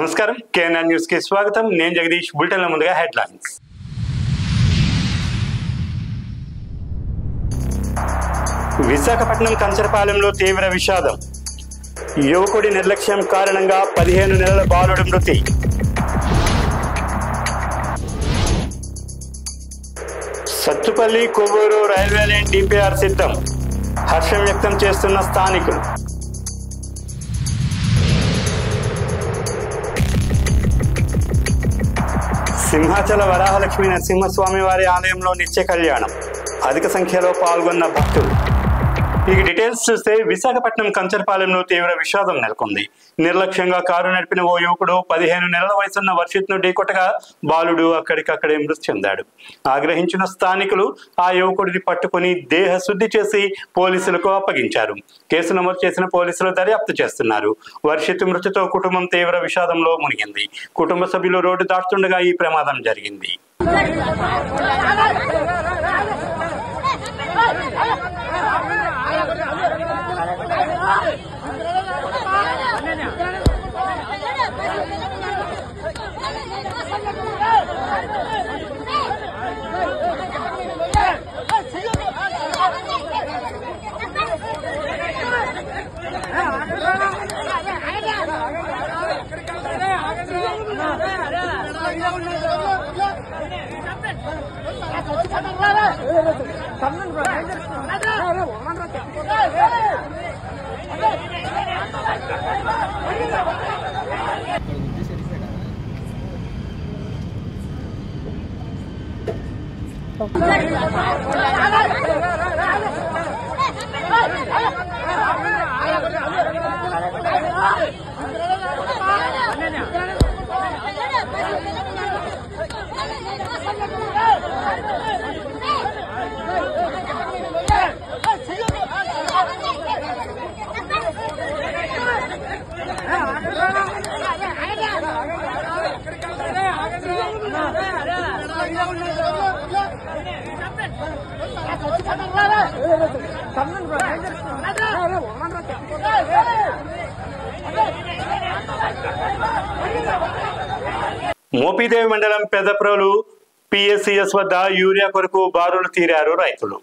నమస్కారం KNR news కి స్వాగతం. నేను జగదీష్. బులెటిన్ల ముందుగా హెడ్లైన్స్. విశాఖపట్నం కంచరపాలెంలో తీవ్ర విషాదం. యువకుడి నిర్లక్ష్యం కారణంగా 15 నెలల బాలుడు మృతి. Sathupalli Kovvuru railway line DPR సిద్ధం. హర్షం వ్యక్తం చేస్తున్న స్థానికులు. సింహాచల వరాహలక్ష్మీ నరసింహస్వామి వారి ఆలయంలో నిత్య కళ్యాణం. అధిక సంఖ్యలో పాల్గొన్న భక్తులు. ఈ డీటెయిల్స్ చూస్తే విశాఖపట్నం కంచరపాలెంలో తీవ్ర విషాదం నెలకొంది. నిర్లక్ష్యంగా కారు నడిపిన ఓ యువకుడు 15 నెలల వయసున్న వర్షిత్ను ఢీకొట్టగా బాలుడు అక్కడికక్కడే మృతి చెందాడు. ఆగ్రహించిన స్థానికులు ఆ యువకుడిని పట్టుకుని దేహ శుద్ధి చేసి పోలీసులకు అప్పగించారు. కేసు నమోదు చేసిన పోలీసులు దర్యాప్తు చేస్తున్నారు. వర్షిత్ మృతితో కుటుంబం తీవ్ర విషాదంలో మునిగింది. కుటుంబ సభ్యులు రోడ్డు దాటుతుండగా ఈ ప్రమాదం జరిగింది. మోపిదేవి మండలం పెదప్రోలు పిఎస్సిఎస్ వద్ద యూరియా కొరకు బారులు తీరారు రైతులు.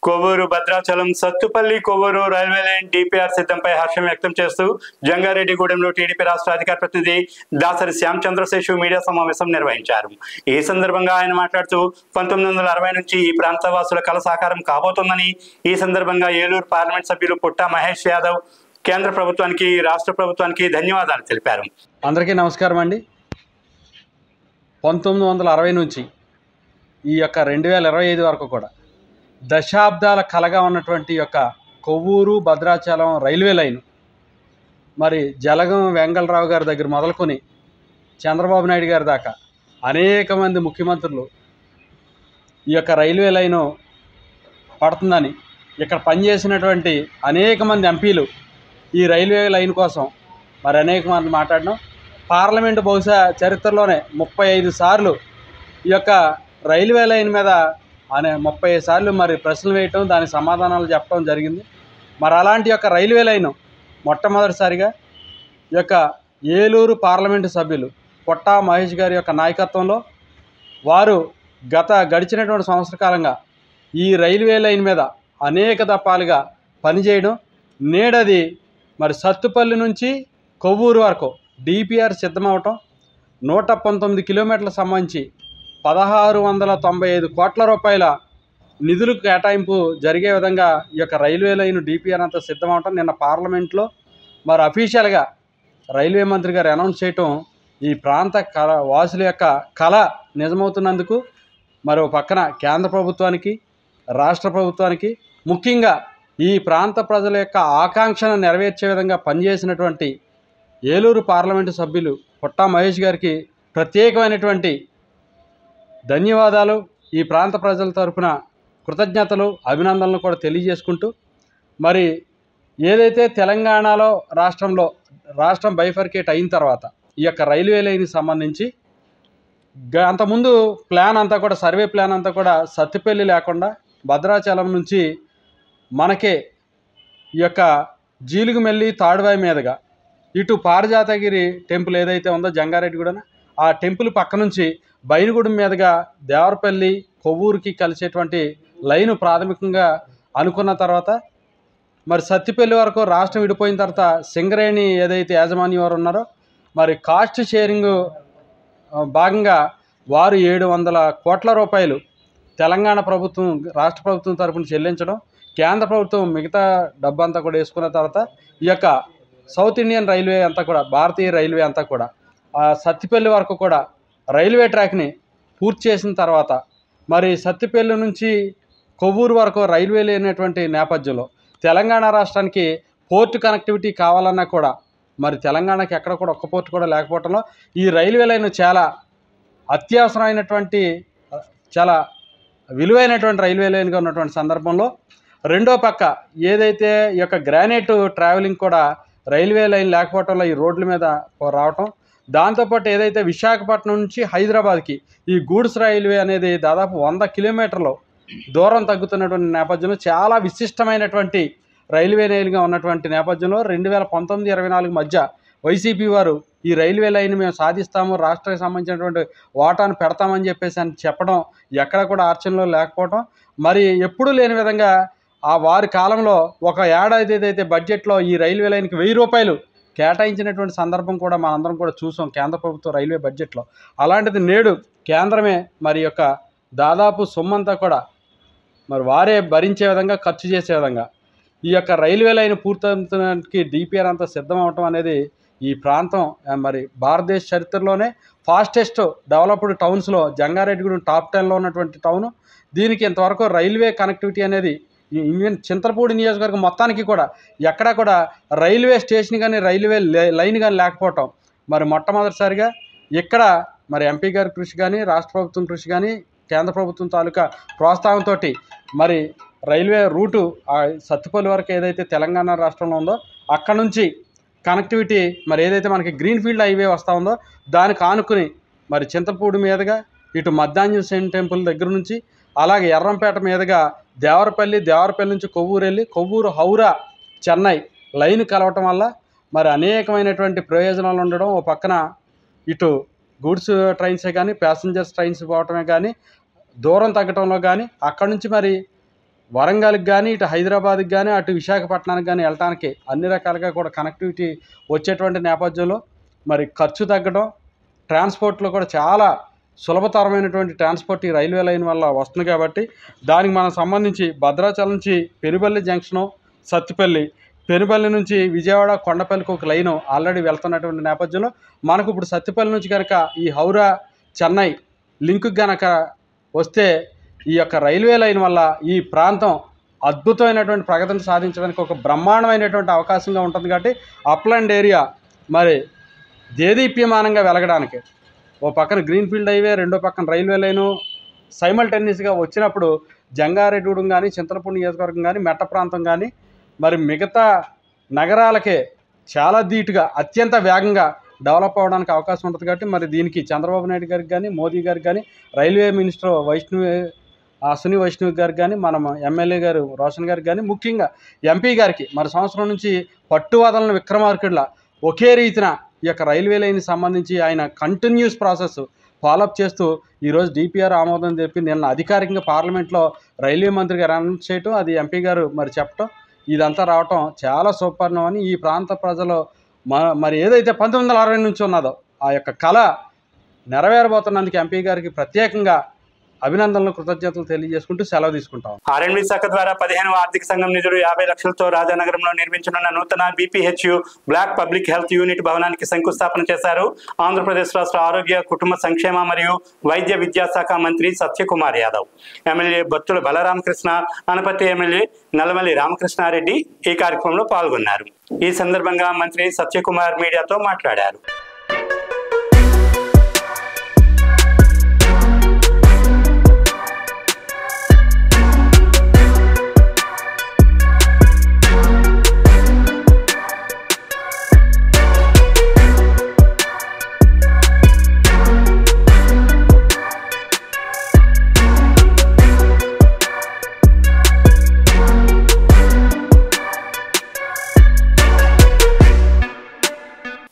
Kovvuru Bhadrachalam Sathupalli Kovvuru railway line DPR సిద్ధంపై హర్షం వ్యక్తం చేస్తూ జంగారెడ్డిగూడెంలో టీడీపీ రాష్ట్ర అధికార ప్రతినిధి దాసరి శ్యామ్ చంద్రశేషు మీడియా సమావేశం నిర్వహించారు. ఈ సందర్భంగా ఆయన మాట్లాడుతూ 1960 నుంచి ఈ ప్రాంత వాసుల కల సాకారం కాబోతోందని, ఈ సందర్భంగా ఏలూరు పార్లమెంట్ సభ్యులు పుట్టా మహేష్ యాదవ్ కేంద్ర ప్రభుత్వానికి రాష్ట్ర ప్రభుత్వానికి ధన్యవాదాలు తెలిపారు. అందరికీ నమస్కారం అండి. 1960 నుంచి ఈ యొక్క 2025 వరకు కూడా దశాబ్దాల కలగా ఉన్నటువంటి యొక్క కొవ్వూరు భద్రాచలం రైల్వే లైన్ మరి జలగం వెంగళరావు గారి దగ్గర మొదలుకొని చంద్రబాబు నాయుడు గారి దాకా అనేక మంది ముఖ్యమంత్రులు ఈ యొక్క రైల్వే లైను పడుతుందని, ఇక్కడ పనిచేసినటువంటి అనేక మంది ఎంపీలు ఈ రైల్వే లైన్ కోసం మరి అనేక మంది మాట్లాడడం, పార్లమెంటు బహుశా చరిత్రలోనే 35 సార్లు ఈ యొక్క రైల్వే లైన్ మీద 30 సార్లు మరి ప్రశ్నలు వేయటం, దానికి సమాధానాలు చెప్పడం జరిగింది. మరి అలాంటి యొక్క రైల్వే లైను మొట్టమొదటిసారిగా ఈ యొక్క ఏలూరు పార్లమెంటు సభ్యులు పుట్టా మహేష్ గారి యొక్క నాయకత్వంలో వారు గడిచినటువంటి సంవత్సర కాలంగా ఈ రైల్వే లైన్ మీద అనేక దఫాలుగా పనిచేయడం, నేడది మరి సత్తుపల్లి నుంచి కొవ్వూరు వరకు డిపిఆర్ సిద్ధమవటం, 119 కిలోమీటర్లకు సంబంధించి 1695 కోట్ల రూపాయల నిధులు కేటాయింపు జరిగే విధంగా ఈ యొక్క రైల్వే లైన్ డిపిఆర్ అంతా సిద్ధమవటం నిన్న పార్లమెంట్లో మరి అఫీషియల్గా రైల్వే మంత్రి గారు అనౌన్స్ చేయటం ఈ ప్రాంత వాసుల యొక్క కళ నిజమవుతున్నందుకు మరో పక్కన కేంద్ర ప్రభుత్వానికి రాష్ట్ర ప్రభుత్వానికి ముఖ్యంగా ఈ ప్రాంత ప్రజల యొక్క ఆకాంక్షను నెరవేర్చే విధంగా పనిచేసినటువంటి ఏలూరు పార్లమెంటు సభ్యులు పుట్టా మహేష్ గారికి ప్రత్యేకమైనటువంటి ధన్యవాదాలు, ఈ ప్రాంత ప్రజల తరఫున కృతజ్ఞతలు అభినందనలు కూడా తెలియజేసుకుంటూ మరి ఏదైతే తెలంగాణలో రాష్ట్రం బైఫర్కేట్ అయిన తర్వాత ఈ యొక్క రైల్వే లైన్కి సంబంధించి అంతకుముందు ప్లాన్ అంతా కూడా సర్వే ప్లాన్ అంతా కూడా సత్తుపల్లి లేకుండా భద్రాచలం నుంచి మనకే ఈ యొక్క జీలుగుమెల్లి తాడువాయి మీదుగా ఇటు పారిజాతగిరి టెంపుల్ ఏదైతే ఉందో జంగారెడ్డిగూడెన ఆ టెంపుల్ పక్క నుంచి బైనగూడెం మీదుగా దేవరపల్లి కొవ్వూరుకి కలిసేటువంటి లైను ప్రాథమికంగా అనుకున్న తర్వాత మరి సత్తిపల్లి వరకు రాష్ట్రం విడిపోయిన తర్వాత సింగరేణి ఏదైతే యాజమాన్యం వారు ఉన్నారో మరి కాస్ట్ షేరింగ్ భాగంగా వారు 700 కోట్ల రూపాయలు తెలంగాణ ప్రభుత్వం రాష్ట్ర ప్రభుత్వం తరఫున చెల్లించడం, కేంద్ర ప్రభుత్వం మిగతా డబ్బు అంతా కూడా వేసుకున్న తర్వాత ఈ యొక్క సౌత్ ఇండియన్ రైల్వే అంతా కూడా భారతీయ రైల్వే అంతా కూడా సత్తిపల్లి వరకు కూడా రైల్వే ట్రాక్ని పూర్తి చేసిన తర్వాత మరి సత్తిపల్లి నుంచి కొవ్వూరు వరకు రైల్వే లేనటువంటి నేపథ్యంలో తెలంగాణ రాష్ట్రానికి పోర్టు కనెక్టివిటీ కావాలన్నా కూడా మరి తెలంగాణకి ఎక్కడ కూడా ఒక్క పోర్టు కూడా లేకపోవడంలో ఈ రైల్వే లైన్ చాలా అత్యవసరమైనటువంటి చాలా విలువైనటువంటి రైల్వే లైన్గా ఉన్నటువంటి సందర్భంలో రెండో పక్క ఏదైతే ఈ యొక్క గ్రానైట్ ట్రావెలింగ్ కూడా రైల్వే లైన్ లేకపోవడంలో ఈ రోడ్ల మీద రావటం, దాంతోపాటు ఏదైతే విశాఖపట్నం నుంచి హైదరాబాద్కి ఈ గూడ్స్ రైల్వే అనేది దాదాపు 100 కిలోమీటర్లు దూరం తగ్గుతున్నటువంటి నేపథ్యంలో చాలా విశిష్టమైనటువంటి రైల్వే లైన్గా ఉన్నటువంటి నేపథ్యంలో 2019-24 మధ్య వైసీపీ వారు ఈ రైల్వే లైన్ మేము సాధిస్తాము, రాష్ట్రానికి సంబంధించినటువంటి వాటాను పెడతామని చెప్పేసి అని చెప్పడం ఎక్కడ కూడా ఆచరణలో లేకపోవడం, మరి ఎప్పుడూ లేని విధంగా ఆ వారి కాలంలో ఒక ఏడాది ఏదైతే బడ్జెట్లో ఈ రైల్వే లైన్కి 1000 రూపాయలు కేటాయించినటువంటి సందర్భం కూడా మనందరం కూడా చూసాం కేంద్ర ప్రభుత్వ రైల్వే బడ్జెట్లో. అలాంటిది నేడు కేంద్రమే మరి యొక్క దాదాపు సొమ్మంతా కూడా మరి వారే భరించే విధంగా ఖర్చు చేసే విధంగా ఈ యొక్క రైల్వే లైన్ పూర్తవుతానికి డిపిఆర్ అంతా సిద్ధం అవటం అనేది ఈ ప్రాంతం మరి భారతదేశ చరిత్రలోనే ఫాస్టెస్ట్ డెవలప్డ్ టౌన్స్లో జంగారెడ్డిగూడెం టాప్ 10లో ఉన్నటువంటి టౌను. దీనికి ఇంతవరకు రైల్వే కనెక్టివిటీ అనేది ఈవెన్ చింతలపూడి నియోజకవర్గం మొత్తానికి కూడా ఎక్కడా కూడా రైల్వే స్టేషన్ కానీ రైల్వే లైన్ కానీ లేకపోవటం మరి మొట్టమొదటిసారిగా ఇక్కడ మరి ఎంపీ గారి కృషి కానీ రాష్ట్ర ప్రభుత్వం కృషి కానీ కేంద్ర ప్రభుత్వం తాలూకా ప్రోత్సాహంతో మరి రైల్వే రూటు సత్తుపల్లి వరకు ఏదైతే తెలంగాణ రాష్ట్రంలో ఉందో అక్కడ నుంచి కనెక్టివిటీ మరి ఏదైతే మనకి గ్రీన్ఫీల్డ్ హైవే వస్తూ ఉందో దానికి ఆనుకుని మరి చింతలపూడి మీదుగా ఇటు మద్దాంజనేయ టెంపుల్ దగ్గర నుంచి అలాగే ఎర్రంపేట మీదుగా దేవరపల్లి నుంచి కొవ్వూరు వెళ్ళి కొవ్వూరు హౌరా చెన్నై లైన్ కలవటం వల్ల మరి అనేకమైనటువంటి ప్రయోజనాలు ఉండడం, ఓ పక్కన ఇటు గూడ్స్ ట్రైన్సే కానీ ప్యాసింజర్స్ ట్రైన్స్ పోవటమే కానీ దూరం తగ్గటంలో కానీ అక్కడ నుంచి మరి వరంగల్కి కానీ ఇటు హైదరాబాద్కి కానీ అటు విశాఖపట్నానికి కానీ వెళ్ళటానికి అన్ని రకాలుగా కూడా కనెక్టివిటీ వచ్చేటువంటి నేపథ్యంలో మరి ఖర్చు తగ్గడం, ట్రాన్స్పోర్ట్లో కూడా చాలా సులభతరమైనటువంటి ట్రాన్స్పోర్ట్ ఈ రైల్వే లైన్ వల్ల వస్తుంది కాబట్టి దానికి మనం సంబంధించి భద్రాచలం నుంచి పెనుబల్లి జంక్షను సత్తిపల్లి, పెనుబల్లి నుంచి విజయవాడ కొండపల్లికి ఒక లైను ఆల్రెడీ వెళ్తున్నటువంటి నేపథ్యంలో మనకు ఇప్పుడు సత్తిపల్లి నుంచి కనుక ఈ హౌరా చెన్నై లింక్ కనుక వస్తే ఈ యొక్క రైల్వే లైన్ వల్ల ఈ ప్రాంతం అద్భుతమైనటువంటి ప్రగతిని సాధించడానికి ఒక బ్రహ్మాండమైనటువంటి అవకాశంగా ఉంటుంది. కాబట్టి అప్లాండ్ ఏరియా మరి దేదీప్యమానంగా వెలగడానికి ఓ పక్కన గ్రీన్ఫీల్డ్ హైవే, రెండో పక్కన రైల్వే లైను సైమల్టేనియస్గా వచ్చినప్పుడు జంగారెడ్డిగూడెం కానీ చింతలపూడి నియోజకవర్గం కానీ మెట్ట ప్రాంతం కానీ మరి మిగతా నగరాలకే చాలా ధీటుగా అత్యంత వేగంగా డెవలప్ అవ్వడానికి అవకాశం ఉంటుంది. కాబట్టి మరి దీనికి చంద్రబాబు నాయుడు గారికి కానీ మోదీ గారికి కానీ రైల్వే మినిస్టర్ అశ్విని వైష్ణవ్ గారికి కానీ మన ఎమ్మెల్యే గారు రోషన్ గారికి కానీ ముఖ్యంగా ఎంపీ గారికి మరి సంవత్సరం నుంచి పట్టువదలని విక్రమార్కుడిలా ఒకే రీతిన ఈ యొక్క రైల్వే లైన్కి సంబంధించి ఆయన కంటిన్యూస్ ప్రాసెస్ ఫాలోఅప్ చేస్తూ ఈరోజు డిపిఆర్ ఆమోదం చెప్పి నిన్న అధికారికంగా పార్లమెంట్లో రైల్వే మంత్రి గారు అనౌన్స్ చేయటం, అది ఎంపీ గారు మరి చెప్పటం, ఇదంతా రావటం చాలా సూపర్ణం అని ఈ ప్రాంత ప్రజలు మరి ఏదైతే 1960 నుంచి ఉన్నదో ఆ యొక్క కళ నెరవేరబోతున్నందుకు ఎంపీ గారికి ప్రత్యేకంగా అభినందనలు, కృతజ్ఞతలు తెలియజేసుకుంటూ సెలవు తీసుకుంటాం. ఆర్ఎండ్బి శాఖ ద్వారా 15వ ఆర్థిక సంఘం నిధులు 50 లక్షలతో రాజానగరంలో నిర్మించనున్న నూతన BPHU black public health unit భవనానికి శంకుస్థాపన చేశారు. ఆంధ్రప్రదేశ్ రాష్ట్ర ఆరోగ్య, కుటుంబ సంక్షేమ మరియు వైద్య విద్యాశాఖ మంత్రి సత్యకుమార్ యాదవ్, ఎమ్మెల్యే బత్తుల బలరామకృష్ణ, అనపర్తి ఎమ్మెల్యే నల్లమల్లి రామకృష్ణారెడ్డి ఈ కార్యక్రమంలో పాల్గొన్నారు. ఈ సందర్భంగా మంత్రి సత్యకుమార్ మీడియాతో మాట్లాడారు.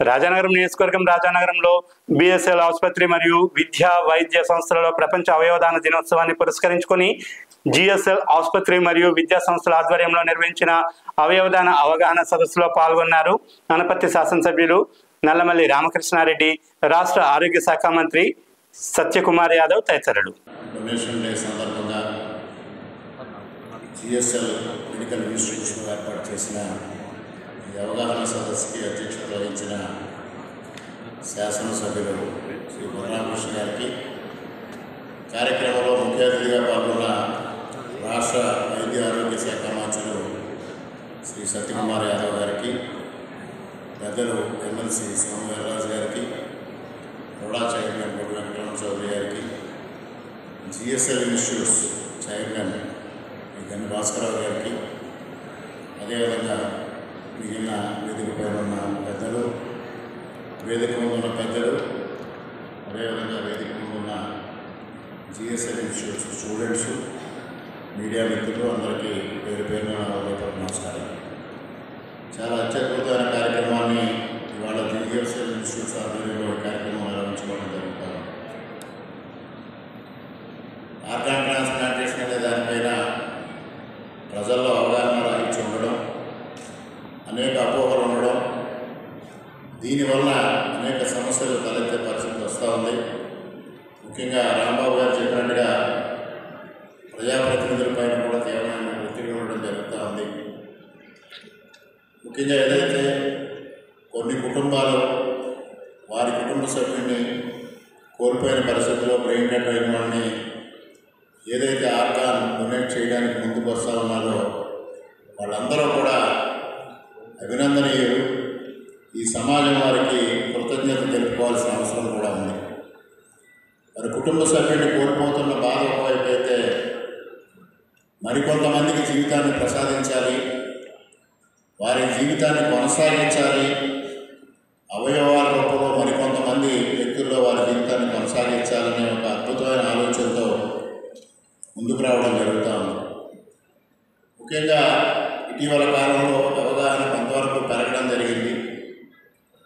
రాజానగరం నియోజకవర్గం రాజానగరంలో BSL ఆసుపత్రి మరియు విద్యా వైద్య సంస్థలలో ప్రపంచ అవయవదాన దినోత్సవాన్ని పురస్కరించుకొని GSL ఆసుపత్రి మరియు విద్యా సంస్థల ఆధ్వర్యంలో నిర్వహించిన అవయవదాన అవగాహన సదస్సులో పాల్గొన్నారు. అనపర్తి శాసనసభ్యులు నల్లమల్లి రామకృష్ణారెడ్డి, రాష్ట్ర ఆరోగ్య శాఖ మంత్రి సత్యకుమార్ యాదవ్ తదితరులు. అవగాహన సదస్సుకి అధ్యక్షత వహించిన శాసనసభ్యులు శ్రీ బలరామకృష్ణ గారికి, కార్యక్రమంలో ముఖ్య అతిథిగా పాల్గొన్న రాష్ట్ర వైద్య ఆరోగ్య శాఖ మంత్రులు శ్రీ సత్యకుమార్ యాదవ్ గారికి, పెద్దలు ఎమ్మెల్సీ సోము వీర్రాజు గారికి, రోడా చైర్మన్ బొడ్డు వెంకటరమణ చౌదరి గారికి, GSL ఇన్స్టిట్యూట్స్ చైర్మన్ గని భాస్కరరావు గారికి, అదేవిధంగా మిగిలిన వేదికపై ఉన్న పెద్దలు, వేదిక ముందు ఉన్న పెద్దలు, అదేవిధంగా వేదిక ముందు ఉన్న GSL ఇన్స్టిట్యూట్స్ స్టూడెంట్స్, మీడియా మిత్రులు అందరికీ పేరు పేరున నమస్కారం. చాలా అత్యద్భుతమైన కార్యక్రమాన్ని ఇవాళ GSL ఇన్స్టిట్యూట్స్ ఆధ్వర్యంలో కార్యక్రమం నిర్వహించుకోవడం జరుగుతుంది. ఆర్గాన్ ట్రాన్స్ప్లాంటేషన్ అనే దానిపైన ప్రజల్లో అవగాహన రాయించి ఉండడం, అనేక అపోహలు ఉండడం, దీనివల్ల అనేక సమస్యలు తలెత్తే పరిస్థితి వస్తూ ఉంది. ముఖ్యంగా రాంబాబు గారు చెప్పినట్టుగా ప్రజాప్రతినిధులపైన కూడా తీవ్రమైన ఒత్తిడి ఉండడం జరుగుతూ ఉంది. ముఖ్యంగా ఏదైతే కొన్ని కుటుంబాలు వారి కుటుంబ సభ్యుడిని కోల్పోయిన పరిస్థితుల్లో బ్రెయిన్ డెడ్ అయిన వాడిని ఏదైతే ఆర్గాన్ డొనేట్ చేయడానికి ముందుకు వస్తూ ఉన్నారో వాళ్ళందరూ కూడా అభినందనీయులు. ఈ సమాజం వారికి కృతజ్ఞత తెలుపుకోవాల్సిన అవసరం కూడా ఉంది. వారి కుటుంబ సభ్యుడిని కోల్పోతున్న బాధ ఒకవైపు అయితే, మరికొంతమందికి జీవితాన్ని ప్రసాదించాలి, వారి జీవితాన్ని కొనసాగించాలి, అవయవాల రూపంలో మరికొంతమంది వ్యక్తుల్లో వారి జీవితాన్ని కొనసాగించాలనే ఒక అద్భుతమైన ఆలోచనతో ముందుకు రావడం జరుగుతూ ఉంది. ముఖ్యంగా ఇటీవల కాలంలో అవగాహన కొంతవరకు పెరగడం జరిగింది,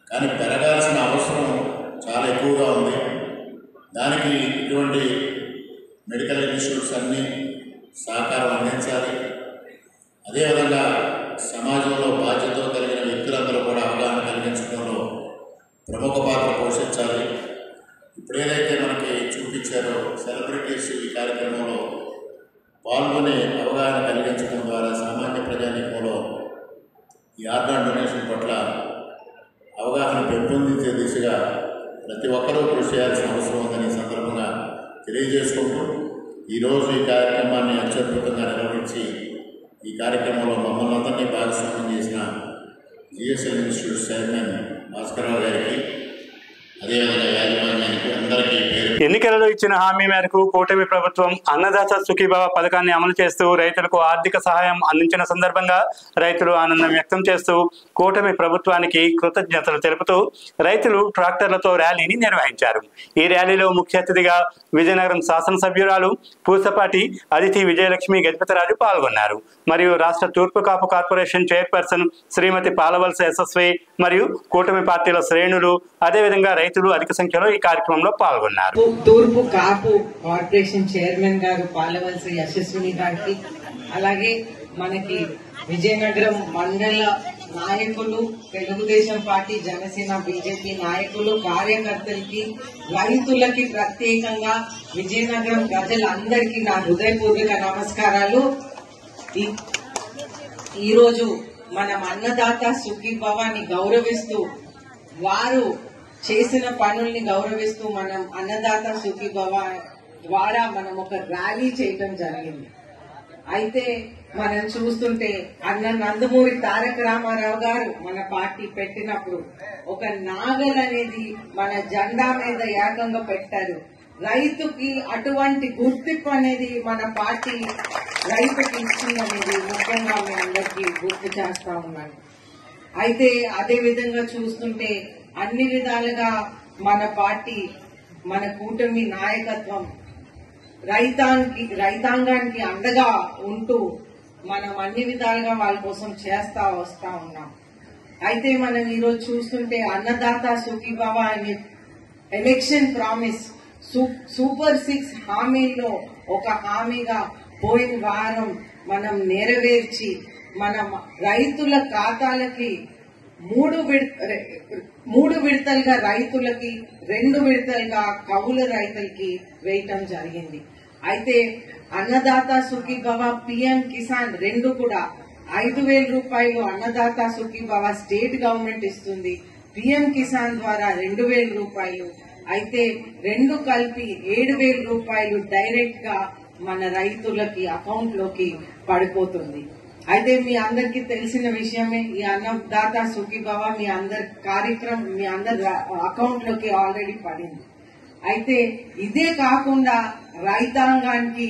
కానీ పెరగాల్సిన అవసరం చాలా ఎక్కువగా ఉంది. దానికి ఇటువంటి మెడికల్ ఇన్స్టిట్యూట్స్ అన్నీ సహకారం అందించాలి. అదేవిధంగా సమాజంలో బాధ్యతలు కలిగిన వ్యక్తులందరూ కూడా అవగాహన కలిగించడంలో ప్రముఖ పాత్ర పోషించాలి. ఇప్పుడు ఏదైతే మనకి చూపించారో సెలబ్రిటీస్ ఈ కార్యక్రమంలో పాల్గొని అవగాహన కలిగించడం ద్వారా సామాన్య ప్రజానీకంలో ఈ ఆర్గాన్ డొనేషన్ పట్ల అవగాహన పెంపొందించే దిశగా ప్రతి ఒక్కరూ కృషి చేయాల్సిన అవసరం ఉందని సందర్భంగా తెలియజేసుకుంటూ, ఈరోజు ఈ కార్యక్రమాన్ని అత్యద్భుతంగా నిర్వహించి ఈ కార్యక్రమంలో మమ్మల్ని అందరినీ భాగస్వామ్యం చేసిన GSL ఇన్స్టిట్యూట్ చైర్మన్ భాస్కరరావు గారికి, అదేవిధంగా యాజమాన్యానికి అందరికీ ఎన్నికలలో ఇచ్చిన హామీ మేరకు కూటమి ప్రభుత్వం అన్నదాత సుఖీభవ పథకాన్ని అమలు చేస్తూ రైతులకు ఆర్థిక సహాయం అందించిన సందర్భంగా రైతులు ఆనందం వ్యక్తం చేస్తూ కూటమి ప్రభుత్వానికి కృతజ్ఞతలు తెలుపుతూ రైతులు ట్రాక్టర్లతో ర్యాలీని నిర్వహించారు. ఈ ర్యాలీలో ముఖ్య అతిథిగా విజయనగరం శాసనసభ్యురాలు పూసపాటి అదితి విజయలక్ష్మి గజపతిరాజు పాల్గొన్నారు. మరియు రాష్ట్ర తూర్పు కాపు కార్పొరేషన్ చైర్పర్సన్ శ్రీమతి పాలవలస యశస్వి మరియు కూటమి పార్టీల శ్రేణులు, అదేవిధంగా రైతులు అధిక సంఖ్యలో ఈ కార్యక్రమంలో పాల్గొన్నారు. తూర్పు కాపు కార్పొరేషన్ చైర్మన్ గారు పాలవలస యశస్విని గారికి, అలాగే మనకి విజయనగరం మండల నాయకులు, తెలుగుదేశం పార్టీ, జనసేన, బీజేపీ నాయకులు, కార్యకర్తలకి, రైతులకి, ప్రత్యేకంగా విజయనగరం ప్రజలందరికీ నా హృదయపూర్వక నమస్కారాలు. ఈరోజు మనం అన్నదాత సుఖీభవాని గౌరవిస్తూ, వారు చేసిన పనుల్ని గౌరవిస్తూ మనం అన్నదాత సుఖీభవ ద్వారా మనం ఒక ర్యాలీ చేయడం జరిగింది. అయితే మనం చూస్తుంటే అన్న నందమూరి తారక రామారావు గారు మన పార్టీ పెట్టినప్పుడు ఒక నాగల్ అనేది మన జెండా మీద ఏకంగా పెట్టారు. రైతుకి అటువంటి గుర్తింపు అనేది మన పార్టీ రైతుకి ఇస్తుందనేది ముఖ్యంగా మీ అందరికీ గుర్తు చేస్తా ఉన్నాను. అయితే అదే విధంగా చూస్తుంటే అన్ని విధాలుగా మన పార్టీ, మన కూటమి నాయకత్వం రైతాంగానికి అండగా ఉంటూ మనం అన్ని విధాలుగా వాళ్ళ కోసం చేస్తా వస్తా ఉన్నాం. అయితే మనం ఈరోజు చూస్తుంటే అన్నదాత సుఖీభవ అనే ఎలక్షన్ ప్రామిస్ సూపర్ 6 హామీల్లో ఒక హామీగా పోయిన వారం మనం నెరవేర్చి మనం రైతుల ఖాతాలకి 3 విడతలుగా రైతులకి, 2 విడతలుగా కౌలు రైతులకి వేయటం జరిగింది. అయితే అన్నదాత సుఖీభవ, పిఎం కిసాన్ 2 కూడా 5,000 రూపాయలు అన్నదాత సుఖీభవ స్టేట్ గవర్నమెంట్ ఇస్తుంది. పిఎం కిసాన్ ద్వారా 2,000 రూపాయలు. అయితే 2 కలిపి 7,000 రూపాయలు డైరెక్ట్ గా మన రైతులకి అకౌంట్ లోకి పడిపోతుంది. అయితే మీ అందరికి తెలిసిన విషయమే, ఈ అన్నదాత సుఖీభవ మీ అందరి కార్యక్రమం మీ అందరి అకౌంట్ లోకి ఆల్రెడీ పడింది. అయితే ఇదే కాకుండా రైతాంగానికి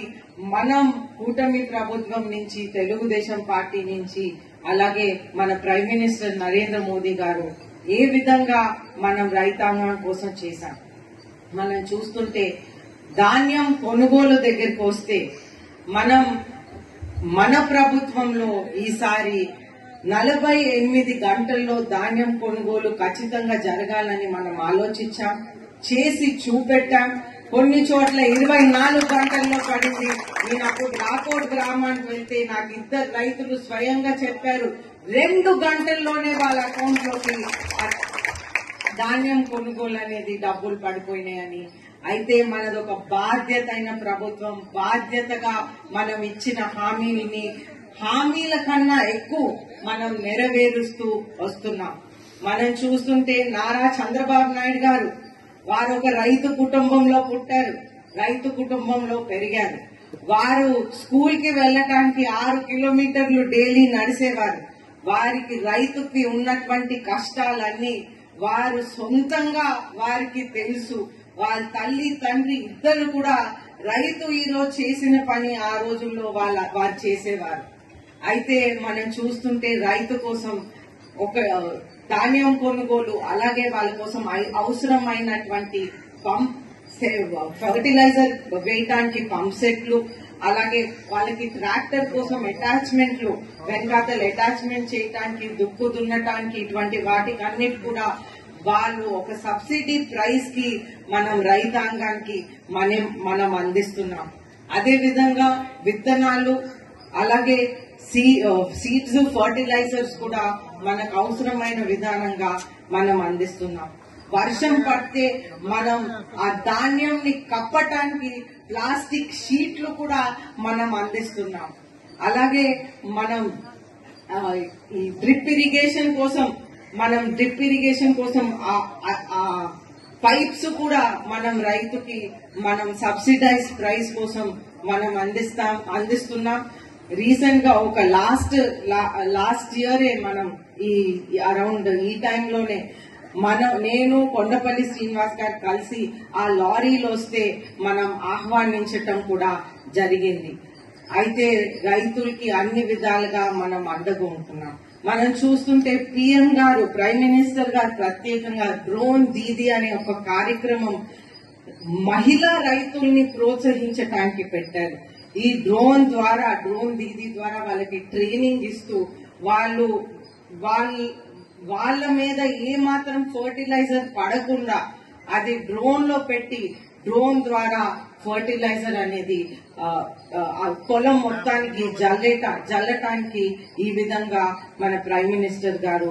మనం కూటమి ప్రభుత్వం నుంచి, తెలుగుదేశం పార్టీ నుంచి, అలాగే మన ప్రైమ్ మినిస్టర్ నరేంద్ర మోదీ గారు ఏ విధంగా మనం రైతాంగం కోసం చేశాం. మనం చూస్తుంటే ధాన్యం కొనుగోలు దగ్గరికి వస్తే మన ప్రభుత్వంలో ఈసారి 48 గంటల్లో ధాన్యం కొనుగోలు ఖచ్చితంగా జరగాలని మనం ఆలోచించాం, చేసి చూపెట్టాం. కొన్ని చోట్ల 24 గంటల్లో పడింది. నేను అప్పుడు రాకోడ్ గ్రామానికి వెళ్తే నాకు 2 రైతులు స్వయంగా చెప్పారు 2 గంటల్లోనే వాళ్ళ అకౌంట్ లోకి ధాన్యం కొనుగోలు అనేది డబ్బులు పడిపోయినాయని. అయితే మనదొక బాధ్యత అయిన ప్రభుత్వం, బాధ్యతగా మనం ఇచ్చిన హామీల కన్నా ఎక్కువ మనం నెరవేరుస్తూ వస్తున్నాం. మనం చూస్తుంటే నారా చంద్రబాబు నాయుడు గారు వారు ఒక రైతు కుటుంబంలో పుట్టారు, రైతు కుటుంబంలో పెరిగారు. వారు స్కూల్ కి వెళ్ళటానికి 6 కిలోమీటర్లు డైలీ నడిచేవారు. వారికి రైతుకి ఉన్నటువంటి కష్టాలన్నీ వారు సొంతంగా వారికి తెలుసు. వాళ్ళ తల్లి తండ్రి ఇద్దరు కూడా రైతు ఈరోజు చేసిన పని ఆ రోజుల్లో వారు చేసేవారు. అయితే మనం చూస్తుంటే రైతు కోసం ఒక ధాన్యం కొనుగోలు, అలాగే వాళ్ళ కోసం అవసరమైనటువంటి ఫర్టిలైజర్ వేయటానికి పంప్ సెట్లు, అలాగే వాళ్ళకి ట్రాక్టర్ కోసం అటాచ్మెంట్లు, వెనకాతలు అటాచ్మెంట్ చేయడానికి, దుక్కు దున్నటానికి, ఇటువంటి వాటికి అన్నిటి కూడా వాళ్ళు ఒక సబ్సిడీ ప్రైస్ కి మనం రైతాంగానికి మనం అందిస్తున్నాం. అదే విధంగా విత్తనాలు, అలాగే సీడ్స్, ఫర్టిలైజర్స్ కూడా మనకు అవసరమైన విధానంగా మనం అందిస్తున్నాం. వర్షం పడితే మనం ఆ ధాన్యంని కప్పటానికి ప్లాస్టిక్ షీట్లు కూడా మనం అందిస్తున్నాం. అలాగే మనం ఈ డ్రిప్ ఇరిగేషన్ కోసం పైప్స్ కూడా మనం రైతుకి మనం సబ్సిడైజ్ ప్రైస్ కోసం మనం అందిస్తున్నాం. రీసెంట్ గా ఒక లాస్ట్ ఇయరే మనం అరౌండ్ ఈ టైంలోనే నేను కొండపల్లి శ్రీనివాస్ గారు కలిసి ఆ లారీలో వస్తే మనం ఆహ్వానించటం కూడా జరిగింది. అయితే రైతులకి అన్ని విధాలుగా మనం అండగా ఉంటున్నాం. మనం చూస్తుంటే పిఎం గారు, ప్రైమ్ మినిస్టర్ గారు ప్రత్యేకంగా డ్రోన్ దీదీ అనే ఒక కార్యక్రమం మహిళా రైతుల్ని ప్రోత్సహించడానికి పెట్టారు. ఈ డ్రోన్ దీదీ ద్వారా వాళ్ళకి ట్రైనింగ్ ఇస్తూ వాళ్ళ మీద ఏ మాత్రం ఫర్టిలైజర్ పడకుండా అది డ్రోన్ లో పెట్టి డ్రోన్ ద్వారా ఫర్టిలైజర్ అనేది పొలం మొత్తానికి జల్లటానికి ఈ విధంగా మన ప్రైమ్ మినిస్టర్ గారు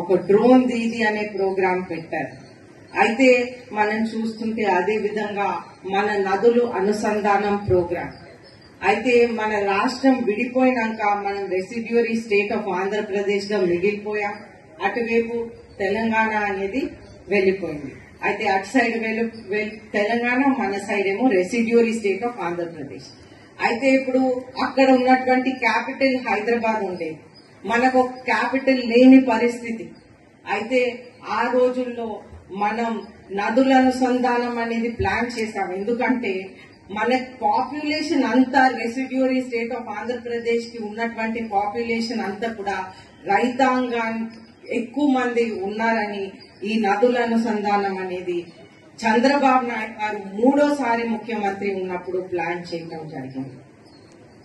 ఒక డ్రోన్ దీది అనే ప్రోగ్రాం పెట్టారు. అయితే మనం చూస్తుంటే అదే విధంగా మన నదులు అనుసంధానం ప్రోగ్రాం. అయితే మన రాష్ట్రం విడిపోయినాక మనం రెసిడ్యూరీ స్టేట్ ఆఫ్ ఆంధ్రప్రదేశ్ గా మిగిలిపోయాం. అటువైపు తెలంగాణ అనేది వెళ్లిపోయింది. అయితే అటు సైడ్ తెలంగాణ, మన సైడ్ ఏమో రెసిడ్యూరీ స్టేట్ ఆఫ్ ఆంధ్రప్రదేశ్. అయితే ఇప్పుడు అక్కడ ఉన్నటువంటి క్యాపిటల్ హైదరాబాద్ ఉండేది, మనకు ఒక క్యాపిటల్ లేని పరిస్థితి. అయితే ఆ రోజుల్లో మనం నదుల అనుసంధానం అనేది ప్లాన్ చేశాం. ఎందుకంటే మన పాపులేషన్ అంతా రెసిడ్యూరీ స్టేట్ ఆఫ్ ఆంధ్రప్రదేశ్ కి ఉన్నటువంటి పాపులేషన్ అంతా కూడా రైతాంగానికి ఎక్కువ మంది ఉన్నారని ఈ నదుల అనుసంధానం అనేది చంద్రబాబు నాయుడు గారు 3వ ముఖ్యమంత్రి ఉన్నప్పుడు ప్లాన్ చేయడం జరిగింది.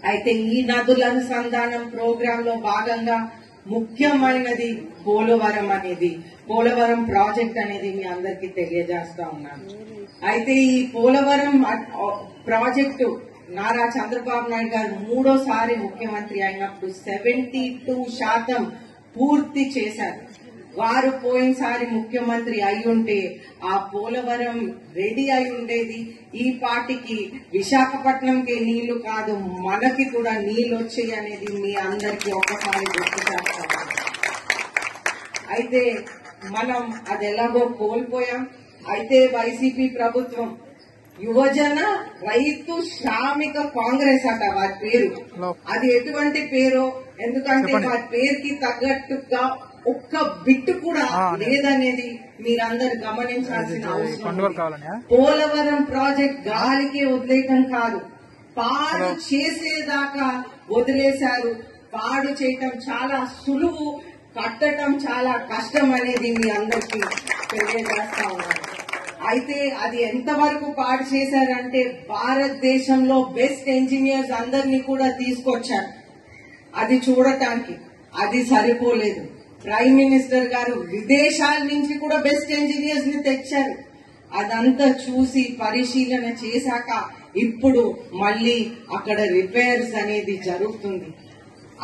అయితే ఈ నదుల అనుసంధానం ప్రోగ్రామ్ లో భాగంగా ముఖ్యమైనది పోలవరం ప్రాజెక్ట్ అనేది మీ అందరికీ తెలియజేస్తా ఉన్నాను. అయితే ఈ పోలవరం ప్రాజెక్టు నారా చంద్రబాబు నాయుడు గారు 3వ ముఖ్యమంత్రి అయినప్పుడు 72% పూర్తి చేశారు. వారు పోయినసారి ముఖ్యమంత్రి అయి ఉంటే ఆ పోలవరం రెడీ అయి ఉండేది. ఈ పార్టీకి విశాఖపట్నంకి నీళ్లు కాదు, మనకి కూడా నీళ్లు వచ్చాయి అనేది మీ అందరికీ ఒక్కసారి గుర్తు చేస్తాం. అయితే మనం అది ఎలాగో కోల్పోయాం. అయితే వైసీపీ ప్రభుత్వం యువజన రైతు శ్రామిక కాంగ్రెస్ అట వారి పేరు. అది ఎటువంటి పేరు, ఎందుకంటే వారి పేరుకి తగ్గట్టుగా ఒక్క బిట్టు కూడా లేదనేది మీరందరూ గమనించాల్సిన అవసరం. పోలవరం ప్రాజెక్ట్ గాలికే వదిలేయటం కాదు, పాడు చేసేదాకా వదిలేశారు. పాడు చేయటం చాలా సులువు, కట్టడం చాలా కష్టం అనేది మీ అందరికీ తెలియజేస్తా ఉన్నారు. అయితే అది ఎంతవరకు పాడు చేశారంటే భారతదేశంలో బెస్ట్ ఇంజనీర్స్ అందరినీ కూడా తీసుకొచ్చారు. అది చూడటానికి అది సరిపోలేదు. ప్రైమ్ మినిస్టర్ గారు విదేశాల నుంచి కూడా బెస్ట్ ఇంజనీర్స్ ని తెచ్చారు. అదంతా చూసి పరిశీలన చేశాక ఇప్పుడు మళ్ళీ అక్కడ రిపేర్స్ అనేది జరుగుతుంది.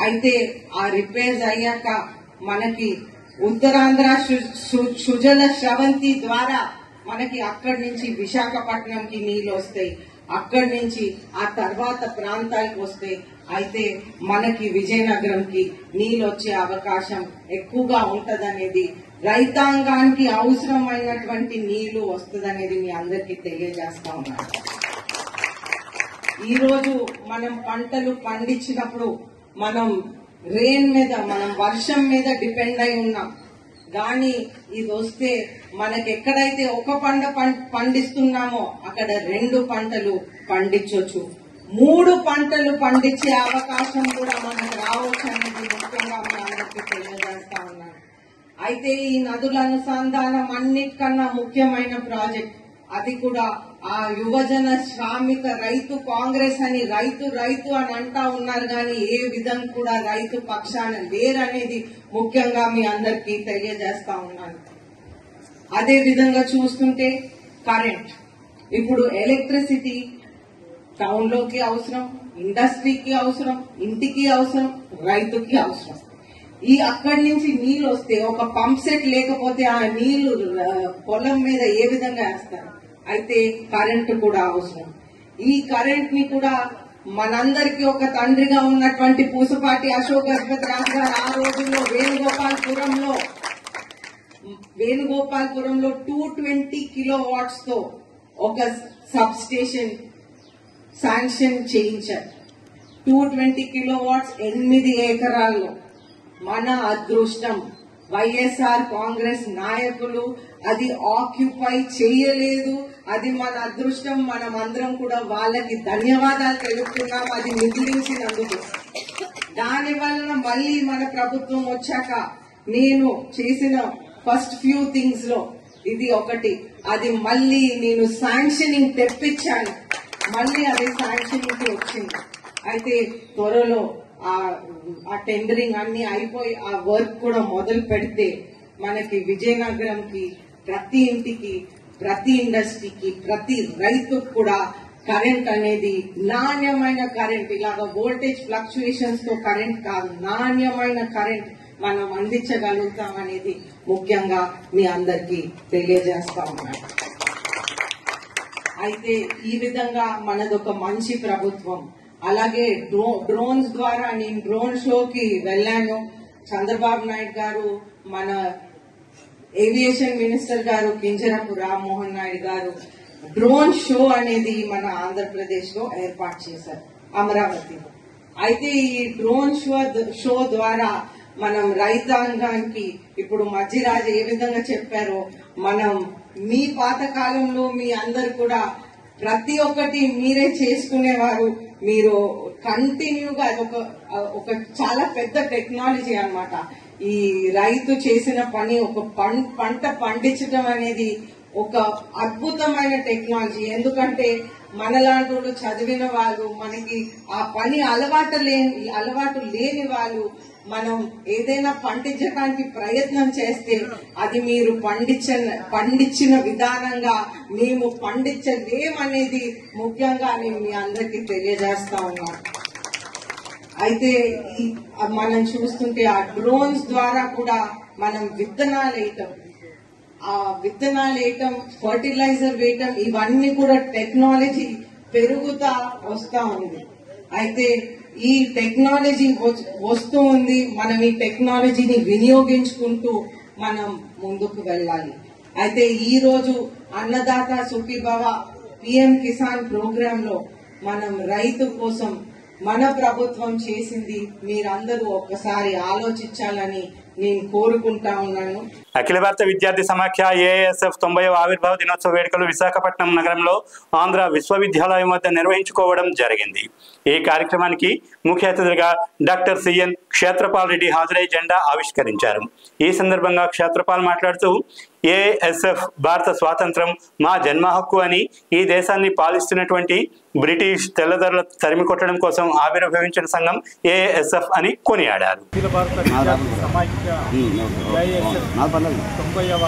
అయితే ఆ రిపేర్స్ అయ్యాక మనకి ఉత్తరాంధ్ర సుజల స్రవంతి ద్వారా మనకి అక్కడి నుంచి విశాఖపట్నంకి నీళ్లు వస్తాయి, అక్కడి నుంచి ఆ తర్వాత ప్రాంతాలకు వస్తాయి. అయితే మనకి విజయనగరంకి నీళ్లు వచ్చే అవకాశం ఎక్కువగా ఉంటదనేది, రైతాంగానికి అవసరమైనటువంటి నీళ్లు వస్తుందనేది మీ అందరికీ తెలియజేస్తా ఉన్నాను. ఈ రోజు మనం పంటలు పండించినప్పుడు మనం వర్షం మీద డిపెండ్ అయి ఉన్నాం. కానీ ఇది వస్తే మనకి ఎక్కడైతే ఒక పంట పండిస్తున్నామో అక్కడ 2 పంటలు పండించవచ్చు, 3 పంటలు పండించే అవకాశం కూడా మనకు రావచ్చు అనేది ముఖ్యంగా మీ అందరికీ తెలియజేస్తా ఉన్నాను. అయితే ఈ నదుల అనుసంధానం అన్నిటికన్నా ముఖ్యమైన ప్రాజెక్ట్. అది కూడా ఆ యువజన శ్రామిక రైతు కాంగ్రెస్ అని రైతు అని అంటా ఉన్నారు, కానీ ఏ విధంగా కూడా రైతు పక్షాన లేరనేది ముఖ్యంగా మీ అందరికీ తెలియజేస్తా ఉన్నాను. అదే విధంగా చూస్తుంటే కరెంట్, ఇప్పుడు ఎలక్ట్రిసిటీ టౌన్ లోకి అవసరం, ఇండస్ట్రీకి అవసరం, ఇంటికి అవసరం, రైతుకి అవసరం. ఈ అక్కడి నుంచి నీళ్లు వస్తే ఒక పంప్ సెట్ లేకపోతే ఆ నీళ్లు పొలం మీద ఏ విధంగా వేస్తారు? అయితే కరెంటు కూడా అవసరం. ఈ కరెంట్ ని కూడా మనందరికీ ఒక తండ్రిగా ఉన్నటువంటి పూసపాటి అశోక్ గజపతి రాజు గారు ఆ రోజుల్లో వేణుగోపాల్పురంలో 220 కిలోవాట్స్ తో ఒక సబ్ స్టేషన్ శాంక్షన్ చేయించారు. 220 కిలోవాట్స్ 8 ఎకరాల్లో. మన అదృష్టం వైఎస్ఆర్ కాంగ్రెస్ నాయకులు అది ఆక్యుపై చేయలేదు. అది మన అదృష్టం. మనం అందరం కూడా వాళ్ళకి ధన్యవాదాలు తెలుపుతున్నాం అది మిగిలించినందుకు. దానివల్ల మళ్ళీ మన ప్రభుత్వం వచ్చాక నేను చేసిన ఫస్ట్ ఫ్యూ థింగ్స్ లో ఇది ఒకటి. అది మళ్ళీ నేను శాంక్షనింగ్ తెప్పించాను, మళ్ళీ అది శాంక్షనింగ్ కి వచ్చింది. అయితే త్వరలో ఆ టెండరింగ్ అన్ని అయిపోయి ఆ వర్క్ కూడా మొదలు పెడితే మనకి విజయనగరంకి ప్రతి ఇంటికి, ప్రతి ఇండస్ట్రీకి, ప్రతి రైతుకు కూడా కరెంట్ అనేది నాణ్యమైన కరెంట్, ఇలాగ వోల్టేజ్ ఫ్లక్చుయేషన్స్ తో కరెంట్ కాదు, నాణ్యమైన కరెంట్ మనం అందించగలుగుతాం అనేది ముఖ్యంగా మీ అందరికీ తెలియజేస్తా ఉన్నాను. అయితే ఈ విధంగా మనదొక మంచి ప్రభుత్వం. అలాగే డ్రోన్స్ ద్వారా నేను డ్రోన్ షోకి వెళ్ళాను. చంద్రబాబు నాయుడు గారు, మన ఏవియేషన్ మినిస్టర్ గారు కింజరాపు రామ్మోహన్ నాయుడు గారు డ్రోన్ షో అనేది మన ఆంధ్రప్రదేశ్ లో ఏర్పాటు చేశారు, అమరావతిలో. అయితే ఈ డ్రోన్ షో ద్వారా మనం రైతాంగానికి ఇప్పుడు మధ్యరాజు ఏ విధంగా చెప్పారో, మనం మీ పాత కాలంలో మీ అందరు కూడా ప్రతి ఒక్కటి మీరే చేసుకునేవారు. మీరు కంటిన్యూగా ఒక చాలా పెద్ద టెక్నాలజీ అన్నమాట. ఈ రైతు చేసిన పని, ఒక పంట పండించడం అనేది ఒక అద్భుతమైన టెక్నాలజీ. ఎందుకంటే మనలాంటి వాళ్ళు, చదివిన వాళ్ళు, మనకి ఆ పని అలవాటు లేని వాళ్ళు మనం ఏదైనా పండించడానికి ప్రయత్నం చేస్తే అది మీరు పండించిన విధానంగా మేము పండించలేమనేది ముఖ్యంగా నేను మీ అందరికీ తెలియజేస్తా ఉన్నాను. అయితే మనం చూస్తుంటే ఆ డ్రోన్స్ ద్వారా కూడా మనం విత్తనాలు వేయటం, ఫర్టిలైజర్ వేయటం, ఇవన్నీ కూడా టెక్నాలజీ పెరుగుతా వస్తా ఉంది. అయితే ఈ టెక్నాలజీ వస్తూ ఉంది, మనం ఈ టెక్నాలజీని వినియోగించుకుంటూ మనం ముందుకు వెళ్ళాలి. అయితే ఈ రోజు అన్నదాత సుఖీభవ పిఎం కిసాన్ ప్రోగ్రామ్ లో మనం రైతు కోసం మన ప్రభుత్వం చేసింది మీరందరూ ఒక్కసారి ఆలోచించాలని నేను కోరుకుంటా ఉన్నాను. అఖిల భారత విద్యార్థి సమాఖ్య ఏఐఎస్ఎఫ్ 90వ ఆవిర్భావ దినోత్సవ వేడుకలు విశాఖపట్నం నగరంలో ఆంధ్ర విశ్వవిద్యాలయం వద్ద నిర్వహించుకోవడం జరిగింది. ఈ కార్యక్రమానికి ముఖ్య అతిథులుగా డాక్టర్ సిఎన్ క్షేత్రపాల్ రెడ్డి హాజరై జెండా ఆవిష్కరించారు. ఈ సందర్భంగా క్షేత్రపాల్ మాట్లాడుతూ ఏఐఎస్ఎఫ్ భారత స్వాతంత్రం మా జన్మ హక్కు అని, ఈ దేశాన్ని పాలిస్తున్నటువంటి బ్రిటిష్ తెల్లదొరల తరిమి కొట్టడం కోసం ఆవిర్భవించిన సంఘం ఏఐఎస్ఎఫ్ అని కొనియాడారు. 90వ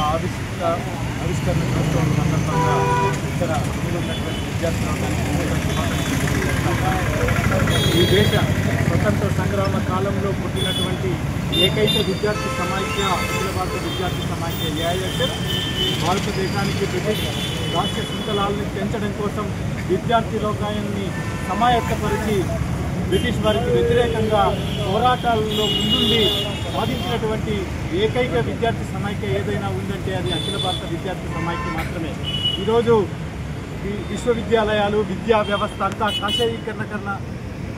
ఆవిష్కరణ దినోత్సవం సందర్భంగా ఇక్కడ ఉన్నటువంటి విద్యార్థులు ఈ దేశ స్వతంత్ర సంగ్రామ కాలంలో పుట్టినటువంటి ఏకైక విద్యార్థి సమాఖ్య అఖిల భారత విద్యార్థి సమాఖ్య ఏఐఎస్ఎఫ్ భారతదేశానికి బ్రిటిష్ రాష్ట్ర శృంఖలాలను పెంచడం కోసం విద్యార్థి లోకాన్ని సమాయత్తపరిచి బ్రిటిష్ వారికి వ్యతిరేకంగా పోరాటాలలో ముందుండి సాధించినటువంటి ఏకైక విద్యార్థి సమాఖ్య ఏదైనా ఉందంటే అది అఖిల భారత విద్యార్థి సమాఖ్య మాత్రమే. ఈరోజు విశ్వవిద్యాలయాలు, విద్యా వ్యవస్థ అంతా కాషాయీకరణ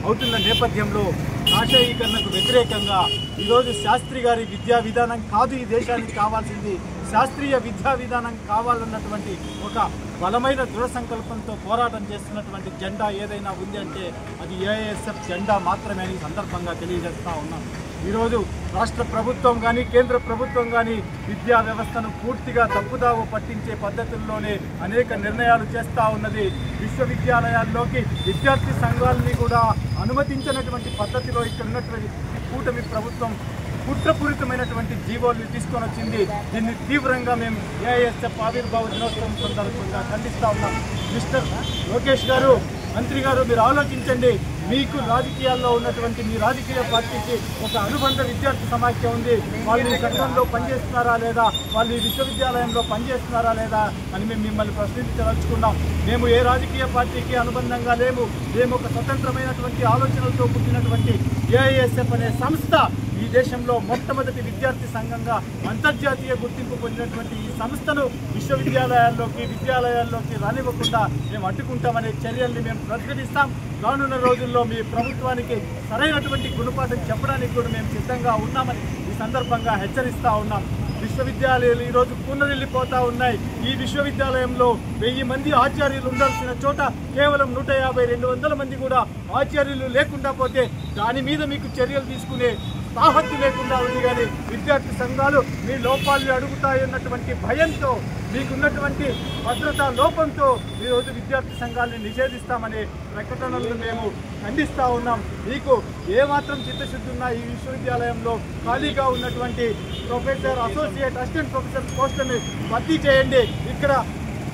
అవుతున్న నేపథ్యంలో కాషాయీకరణకు వ్యతిరేకంగా ఈరోజు శాస్త్రి గారి విద్యా విధానం కాదు ఈ దేశానికి కావాల్సింది, శాస్త్రీయ విద్యా విధానం కావాలన్నటువంటి ఒక బలమైన దృఢ సంకల్పంతో పోరాటం చేస్తున్నటువంటి జెండా ఏదైనా ఉంది అంటే అది ఏఐఎస్ఎఫ్ జెండా మాత్రమే అని సందర్భంగా తెలియజేస్తూ ఉన్నాం. ఈరోజు రాష్ట్ర ప్రభుత్వం కానీ కేంద్ర ప్రభుత్వం కానీ విద్యా వ్యవస్థను పూర్తిగా తప్పుదావ పట్టించే పద్ధతుల్లోనే అనేక నిర్ణయాలు చేస్తూ ఉన్నది. విశ్వవిద్యాలయాల్లోకి విద్యార్థి సంఘాలని కూడా అనుమతించినటువంటి పద్ధతిలో ఇక్కడ ఉన్నటువంటి కూటమి ప్రభుత్వం కుట్రపూరితమైనటువంటి జీవోల్ని తీసుకొని వచ్చింది. దీన్ని తీవ్రంగా మేము ఏఐఎస్ఎఫ్ ఆవిర్భావ దినోత్సవం సందర్భంగా ఖండిస్తూ ఉన్నాం. మిస్టర్ లోకేష్ గారు, మంత్రి గారు, మీరు ఆలోచించండి. మీకు రాజకీయాల్లో ఉన్నటువంటి మీ రాజకీయ పార్టీకి ఒక అనుబంధ విద్యార్థి సమాఖ్య ఉంది. వాళ్ళు ఈ సంఘంలో పనిచేస్తున్నారా లేదా, వాళ్ళు ఈ విశ్వవిద్యాలయంలో పనిచేస్తున్నారా లేదా అని మేము మిమ్మల్ని ప్రశ్నించదలుచుకున్నాం. మేము ఏ రాజకీయ పార్టీకి అనుబంధంగా లేము. మేము ఒక స్వతంత్రమైనటువంటి ఆలోచనలతో పుట్టినటువంటి ఏఐఎస్ఎఫ్ అనే సంస్థ ఈ దేశంలో మొట్టమొదటి విద్యార్థి సంఘంగా అంతర్జాతీయ గుర్తింపు పొందినటువంటి ఈ సంస్థను విద్యాలయాల్లోకి రానివ్వకుండా మేము అడ్డుకుంటామనే చర్యల్ని మేము ప్రతిఘటిస్తాం. రానున్న రోజుల్లో మీ ప్రభుత్వానికి సరైనటువంటి గుణపాఠం చెప్పడానికి కూడా మేము సిద్ధంగా ఉన్నామని ఈ సందర్భంగా హెచ్చరిస్తూ ఉన్నాం. విశ్వవిద్యాలయాలు ఈరోజు పునరిల్లిపోతూ ఉన్నాయి. ఈ విశ్వవిద్యాలయంలో 1000 మంది ఆచార్యులు ఉండాల్సిన చోట కేవలం 150-200 మంది కూడా ఆచార్యులు లేకుండా పోతే దాని మీద మీకు చర్యలు తీసుకునే తాహత్తు లేకుండా ఉంది. కానీ విద్యార్థి సంఘాలు మీ లోపాలను అడుగుతాయన్నటువంటి భయంతో, మీకున్నటువంటి భద్రతా లోపంతో ఈరోజు విద్యార్థి సంఘాలని నిషేధిస్తామనే ప్రకటనలను మేము ఖండిస్తూ ఉన్నాం. మీకు ఏమాత్రం చిత్తశుద్ధి ఉన్నా ఈ విశ్వవిద్యాలయంలో ఖాళీగా ఉన్నటువంటి ప్రొఫెసర్, అసోసియేట్, అసిస్టెంట్ ప్రొఫెసర్ పోస్టులను భర్తీ చేయండి. ఇక్కడ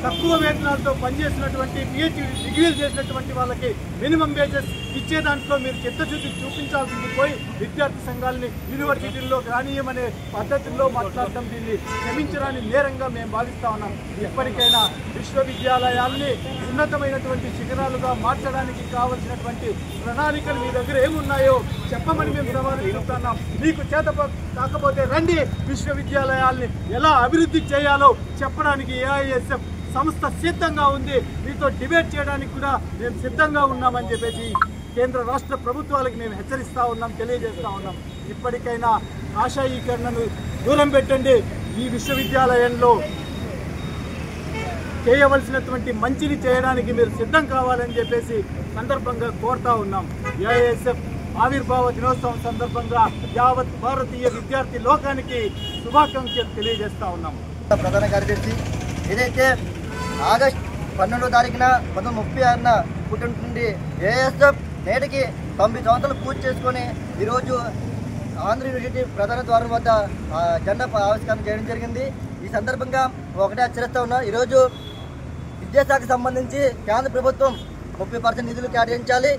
తక్కువ వేతనాలతో పనిచేసినటువంటి PhD డిగ్రీలు చేసినటువంటి వాళ్ళకి మినిమం వేజెస్ ఇచ్చే దాంట్లో మీరు చిత్తశుద్ధి చూపించాల్సింది పోయి విద్యార్థి సంఘాలని యూనివర్సిటీల్లో రానియమనే పద్ధతుల్లో మాట్లాడటం దీన్ని క్షమించరాని నేరంగా మేము భావిస్తా ఉన్నాం. ఇప్పటికైనా విశ్వవిద్యాలయాల్ని ఉన్నతమైనటువంటి శిఖరాలుగా మార్చడానికి కావలసినటువంటి ప్రణాళికలు మీ దగ్గర ఏమున్నాయో చెప్పమని మేము సమాధానం. మీకు చేత కాకపోతే రండి, విశ్వవిద్యాలయాల్ని ఎలా అభివృద్ధి చేయాలో చెప్పడానికి AISF సంస్థ సిద్ధంగా ఉంది. మీతో డిబేట్ చేయడానికి కూడా మేము సిద్ధంగా ఉన్నామని చెప్పేసి కేంద్ర రాష్ట్ర ప్రభుత్వాలకు మేము హెచ్చరిస్తూ ఉన్నాం, తెలియజేస్తూ ఉన్నాం. ఇప్పటికైనా ఆశాయీకరణను దూరం పెట్టండి. ఈ విశ్వవిద్యాలయంలో చేయవలసినటువంటి మంచిని చేయడానికి మీరు సిద్ధం కావాలని చెప్పేసి సందర్భంగా కోరుతా ఉన్నాం. AISF ఆవిర్భావ దినోత్సవం సందర్భంగా యావత్ భారతీయ విద్యార్థి లోకానికి శుభాకాంక్షలు తెలియజేస్తా ఉన్నాం. ప్రధాన కార్యదర్శి ఏదైతే ఆగస్టు 12వ తారీఖున 1936న పుట్టినటువంటి AISF నేటికి 90 సంవత్సరాలు పూర్తి చేసుకొని ఈరోజు ఆంధ్ర యూనివర్సిటీ ప్రధాన ద్వారం వద్ద జెండా ఆవిష్కరణ చేయడం జరిగింది. ఈ సందర్భంగా ఒకటే హెచ్చరిస్తా ఉన్నా, ఈరోజు విద్యాశాఖకు సంబంధించి కేంద్ర ప్రభుత్వం 30% నిధులు కేటాయించాలి,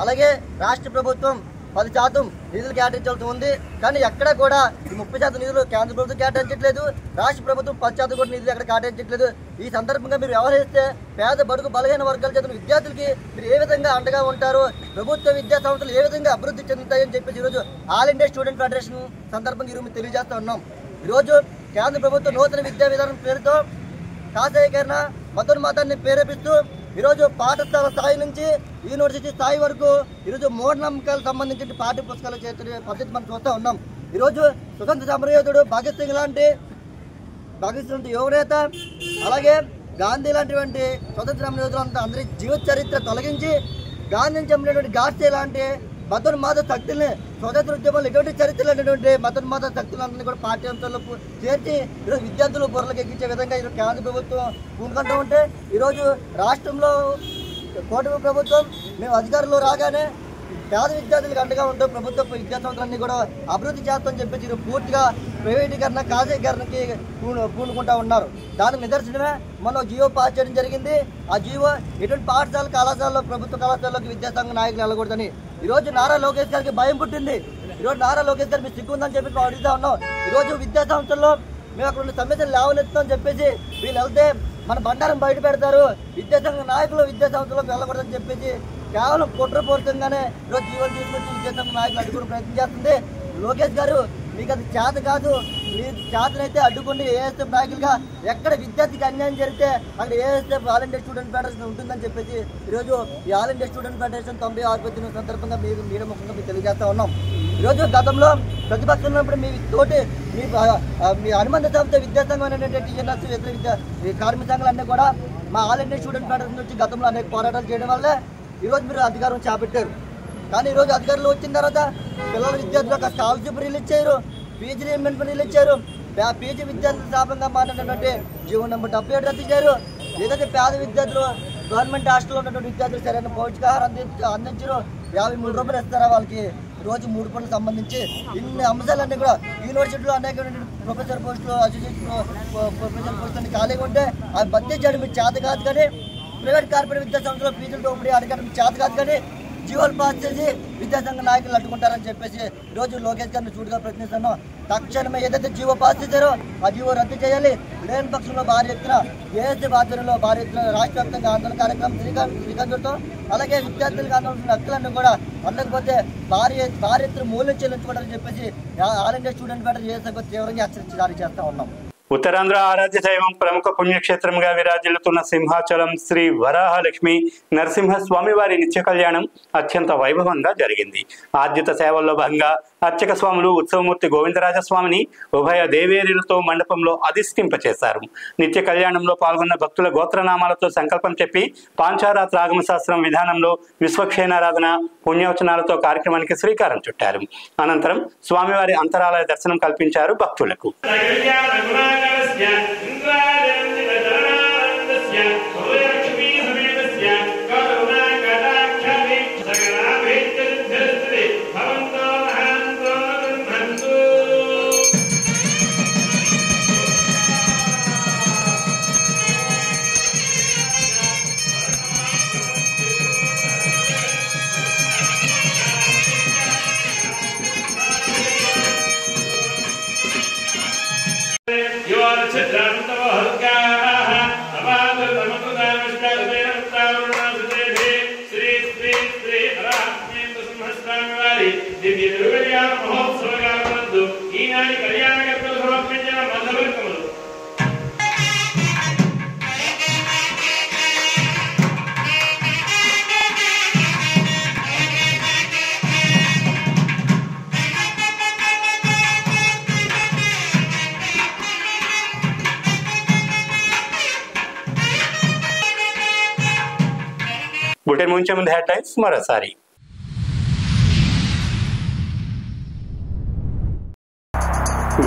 అలాగే రాష్ట్ర ప్రభుత్వం 10% నిధులు కేటాయించాల్సి ఉంది. కానీ ఎక్కడ కూడా ఈ 30% నిధులు కేంద్ర ప్రభుత్వం కేటాయించట్లేదు, రాష్ట్ర ప్రభుత్వం 10% కూడా నిధులు ఎక్కడ కేటాయించట్లేదు. ఈ సందర్భంగా మీరు వ్యవహరిస్తే పేద బడుగు బలహీన వర్గాలు చదివిన విద్యార్థులకి మీరు ఏ విధంగా అండగా ఉంటారు, ప్రభుత్వ విద్యా సంస్థలు ఏ విధంగా అభివృద్ధి చెందుతాయని చెప్పేసి ఈరోజు ఆల్ ఇండియా స్టూడెంట్ ఫెడరేషన్ సందర్భంగా ఈరోజు తెలియజేస్తూ ఉన్నాం. ఈరోజు కేంద్ర ప్రభుత్వం నూతన విద్యా విధానం పేరుతో కాషాయీకరణ మతోన్మాదాన్ని ప్రేరేపిస్తూ ఈరోజు పాఠశాల స్థాయి నుంచి యూనివర్సిటీ స్థాయి వరకు ఈరోజు మూఢనమ్మకాలకు సంబంధించిన పాఠ్య పుస్తకాలు చేసే పద్ధతి మనం చూస్తూ ఉన్నాం. ఈరోజు స్వతంత్ర సమరయోధుడు భగత్ సింగ్ లాంటి యువనేత, అలాగే గాంధీ లాంటివంటి స్వతంత్ర సమరయోధులు అందరి జీవిత చరిత్ర తొలగించి గాంధీని చంపినటువంటి గాడ్సే లాంటి మతోన్మాద శక్తుల్ని స్వతంత్ర ఉద్యమంలో ఎటువంటి చరిత్రలు అనేటువంటి మతోన్మాద శక్తులందరినీ కూడా పాఠ్యాంశాల్లో చేర్చి ఈరోజు విద్యార్థులు బుర్రలకు ఎక్కించే విధంగా ఈరోజు కేంద్ర ప్రభుత్వం పూనుకుంటూ ఉంటే, ఈరోజు రాష్ట్రంలో కూటమి ప్రభుత్వం మేము అధికారంలో రాగానే పేద విద్యార్థులకు అండగా ఉంటూ ప్రభుత్వ విద్యా సంస్థలన్నీ కూడా అభివృద్ధి చేస్తామని చెప్పేసి ఈరోజు పూర్తిగా ప్రైవేటీకరణ కాషాయీకరణకి పూనుకుంటూ ఉన్నారు. దానికి నిదర్శనమే మనం జియో పాస్ చేయడం జరిగింది. ఆ జియో ఎటువంటి పాఠశాల కళాశాలలో ప్రభుత్వ కళాశాలలోకి విద్యాసంఘ నాయకులు వెళ్ళకూడదని ఈరోజు నారా లోకేష్ గారికి భయం పుట్టింది. ఈరోజు నారా లోకేష్ గారు మీరు సిగ్గు ఉందని చెప్పి మేము అడుగుతా ఉన్నాం. ఈరోజు విద్యా సంస్థల్లో మేము అక్కడ ఉన్న సమస్యలు లేవనెత్తామని చెప్పేసి వీళ్ళు వెళ్తే మన బండారం బయట పెడతారు, విద్యాసంఘ నాయకులు విద్యా సంస్థలకు వెళ్ళకూడదని చెప్పేసి కేవలం కుట్రపూరితంగానే ఈరోజు జీవోలు తీసుకొచ్చి విద్యాసంఘ నాయకులు అడ్డుకునే ప్రయత్నం చేస్తుంది. లోకేష్ గారు మీకు అది చేత కాదు, మీ చేతనైతే అడ్డుకుని AISF నాయకులుగా ఎక్కడ విద్యార్థికి అన్యాయం జరిగితే అక్కడ AISF all India student federation ఉంటుందని చెప్పేసి ఈరోజు ఈ ఆల్ ఇండియా స్టూడెంట్ ఫెడరేషన్ 96వ దినం సందర్భంగా మీరు మీడియా ముఖంగా మీకు తెలియజేస్తా ఉన్నాం. ఈరోజు గతంలో ప్రతిపక్షం ఉన్నప్పుడు మీ తోటి మీ అనుబంధ సంస్థ విద్యాసంఘం అనేటువంటి TNS ఇతర కార్మిక సంఘాలన్నీ కూడా మా ఆల్ ఇండియా స్టూడెంట్ ఫెడరేషన్ నుంచి గతంలో అనేక పోరాటాలు చేయడం వల్లే ఈరోజు మీరు అధికారం చేపట్టారు. కానీ ఈరోజు అధికారులు వచ్చిన తర్వాత పిల్లల విద్యార్థులకు స్కాలర్షిప్ రిలీజ్ చేయరు, PG రీఎంబర్స్మెంట్ రిలీజ్ చేయరు, PG విద్యార్థులు శాపంగా మారినటువంటి జీవో నెంబర్ 77 రద్దు చేయరు. ఏదైతే పేద విద్యార్థులు గవర్నమెంట్ హాస్టల్లో ఉన్నటువంటి విద్యార్థులు సరైన పౌష్టికాహారం అందించరు, 53 రూపాయలు ఇస్తారా వాళ్ళకి రోజు 3 పూటలకు సంబంధించి ఇన్ని అంశాలన్నీ కూడా యూనివర్సిటీలో అనేక ప్రొఫెసర్ పోస్టులు, అసోసియేట్ ప్రొఫెసర్ పోస్టులు ఖాళీగా ఉంటే అవి భర్తీ చేయడం మీకు చేత కాదు. కానీ ప్రైవేట్ కార్పొరేట్ విద్యా సంస్థలో ఫీజులు దోపిడీ అడగడం చేత కాదు. కానీ జీవోలు పాస్ చేసి విద్యాసంఘ నాయకులు అడ్డుకుంటారని చెప్పేసి ఈరోజు లోకేష్ గారిని చూడగా ప్రయత్నిస్తున్నాం. తక్షణమే ఏదైతే జీవో పాస్ చేశారో ఆ జీవో రద్దు చేయాలి. లేని పక్షంలో భారీ ఎత్తున AISF ఆధ్వర్యంలో భారీ ఎత్తున రాష్ట్ర వ్యాప్తంగా ఆందోళన కార్యక్రమం శ్రీకాంత్తో అలాగే విద్యార్థులకు ఆందోళన హక్కులన్నీ కూడా అందకపోతే భారీ ఎత్తున మూల్యం చెల్లించుకోవాలని చెప్పేసి all India student federation AISF తీవ్రంగా హెచ్చరించి జారీ చేస్తా ఉన్నాం. ఉత్తరాంధ్ర ఆరాధ్య దైవం ప్రముఖ పుణ్యక్షేత్రంగా విరాజిల్లుతున్న సింహాచలం శ్రీ వరాహలక్ష్మి నరసింహస్వామి వారి నిత్య కళ్యాణం అత్యంత వైభవంగా జరిగింది. ఆర్జిత సేవల్లో భాగంగా అర్చక స్వాములు ఉత్సవమూర్తి గోవిందరాజస్వామిని ఉభయ దేవేరులతో మండపంలో అధిష్ఠింపచేశారు. నిత్య కళ్యాణంలో పాల్గొన్న భక్తుల గోత్రనామాలతో సంకల్పం చెప్పి పాంచారాత్ర ఆగమశాస్త్రం విధానంలో విశ్వక్షేణారాధన పుణ్యవచనాలతో కార్యక్రమానికి శ్రీకారం చుట్టారు. అనంతరం స్వామివారి అంతరాలయ దర్శనం కల్పించారు భక్తులకు. ఈనాటి కళ్యాణకర్తలు సమర్పించిన మందవర్గములు బులెటిన్ ముంచే ముందు హెడ్లైన్స్ మరోసారి.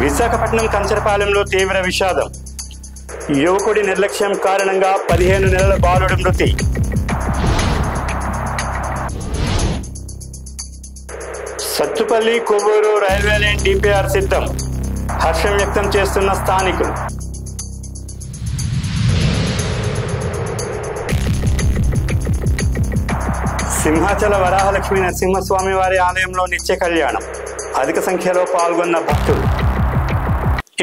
విశాఖపట్నం కంచరపాలెంలో తీవ్ర విషాదం. యువకుడి నిర్లక్ష్యం కారణంగా 15 నెలల బాలుడు మృతి. Sathupalli Kovvuru railway line DPR సిద్ధం. హర్షం వ్యక్తం చేస్తున్న స్థానికులు. సింహాచల వరాహలక్ష్మీ నరసింహస్వామి వారి ఆలయంలో నిత్య కళ్యాణం. అధిక సంఖ్యలో పాల్గొన్న భక్తులు.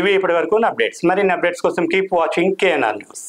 ఇవి ఇప్పటి వరకు అప్డేట్స్. మరిన్ని అప్డేట్స్ కోసం కీప్ వాచింగ్ KNR న్యూస్.